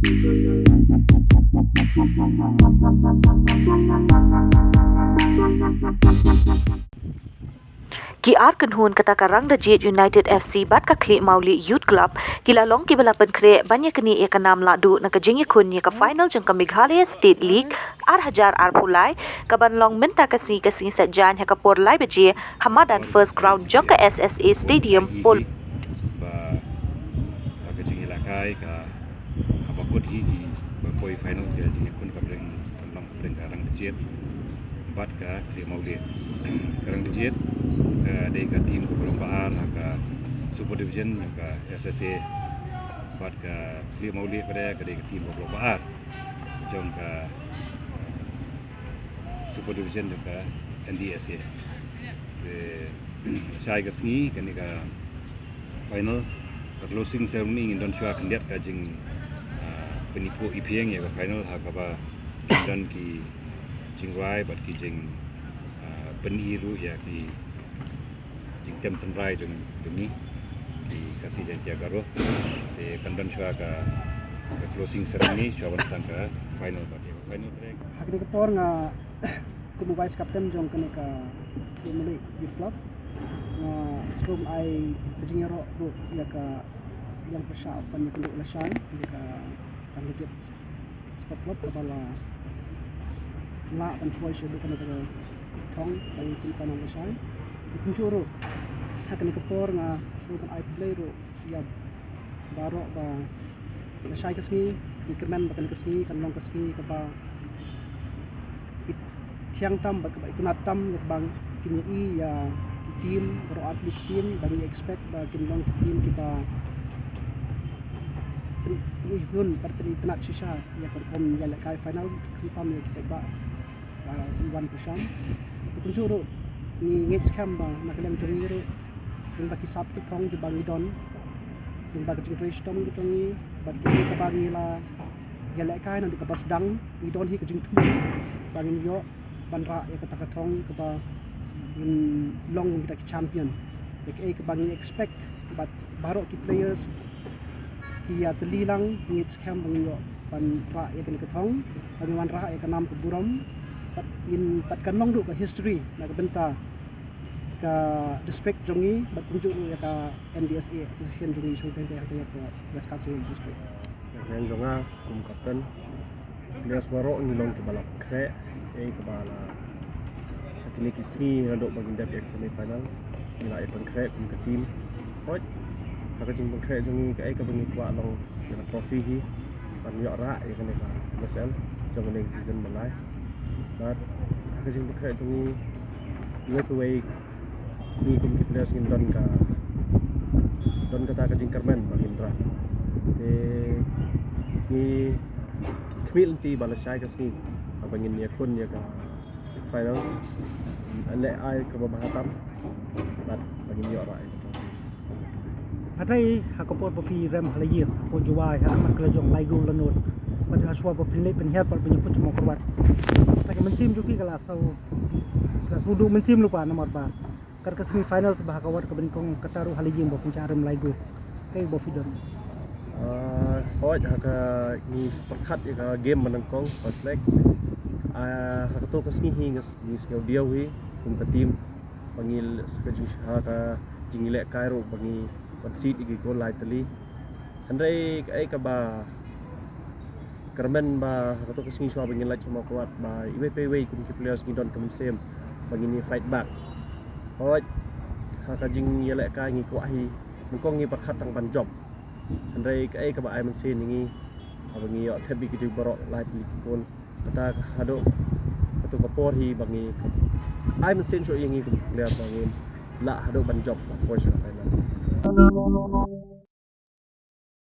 KR Kenhun kata karang Dajit United FC bat ka klik Mauli Youth Club kila long ki balapan kre banyak kini ia kanam ladu na kajingi kun ya ka final jeng ka Meghalaya State League ar hajar ar pulai ka ban long minta kasi sajan ya ka por lai beje Hamadan first ground jong ka SSA Stadium pol ba kajingi lakai ka abakot hi ba poi final ke jingi kun ka breng long breng karang Dajit bat ka klik Mauli karang Dajit dari ke tim perlombaan ke Super Division ke SSA buat ke Kli Mauli pada ke tim perlombaan jom ke Super Division ke NDSA saya ke sini kini ke final ke closing ceremony Indonesia kandidat ke jing penipu IPM ya ke final hakaba dan ki jingwai buat ki jing peniru ya ki jingkem tenrai demi di kasih janji agaro di kandan syua ke closing ceremony syua wansan ke final track hakni ketor nga kumu vice captain jong kene ka Mauli Youth Club nga strom ai bejingero ro ya ka yang persya pan yang kedua lasan ya ka Dajit Sport Club kepala la pan foi syudu kene ka thong ai kita nang lasan kuncuro hakni kepor nga sukan ai play ro ya baro ba nasai kasni dikemen bakan kasni kan long kasni kapa tiang tam ba kunat tam bang kini i ya tim baro atlet tim bagi expect ba kin long tim kita yun partri tenat sisa ya perkom ya kai final kita me kita ba 1% kuncuro ni ngits kam ba nakalem jongiro yung baki sapti kong di bangidon yung baki jingtrace tom gitu ni baki ka bangi la gelek kai na di kapas dang idon hi ka jingtu bangin yo banra ya kata katong ka ba yung long kita champion like ka bangi expect but baro ki players dia telilang ngits kam bangin yo banra ya kan katong bangin wanra ya kanam kuburam in pat kanong du ka history na kabenta ka district jongi bat kunjuk ya ka NDSA association jongi sultan ya ka West Kasih district yang jonga kum kapten bias baro ngilong ke balap kre ke bala kini kisni handok bagi dap yang semi finals ila ipon kre kum ke tim hojaka jing kre jongi ke bangi kwa long ya trofi hi pan yo ra ya kan ka MSL jong ning season malai butaka jing kre jongi wake away ni kum players ngin don kata ka jing Karmen Mahindra te ni kmilti balasay kasni abangin ya kun ya ka finals ane ay ka babahatam bat bangin yo ra Atai hakopor po fi rem halayir po juwai ha amat kelajong laigo lanot pat haswa po pinlay penhiat par penyebut cuma kuat tak mensim juki kala so sudu mensim lupa nomor ba kar ka semi final bah kawat ka benkong kataru halayim bo puncarem laigo kay bo fidon hoj haka ni perkat ya ka game menengkong first leg haka to kasni hingas ni skill dia wi kum ka team pangil sekaju haka jingile kairo bangi seat igi gol lai tali handai ai ka ba Karmen ba haka to kasni swa bangil lai cuma kuat ba iwe kum ki players ni don kum sem bangi ni fight back hoj haka jing yele ka ngi ko hi mengkong ngi perkat tang ban job andai ka ai ka ba ai man sen ngi abangi yo thebi ki baro lai tali kon kata hado katu kapor hi bangi ai man sen so ngi player bangi la hado ban job ba ko sha final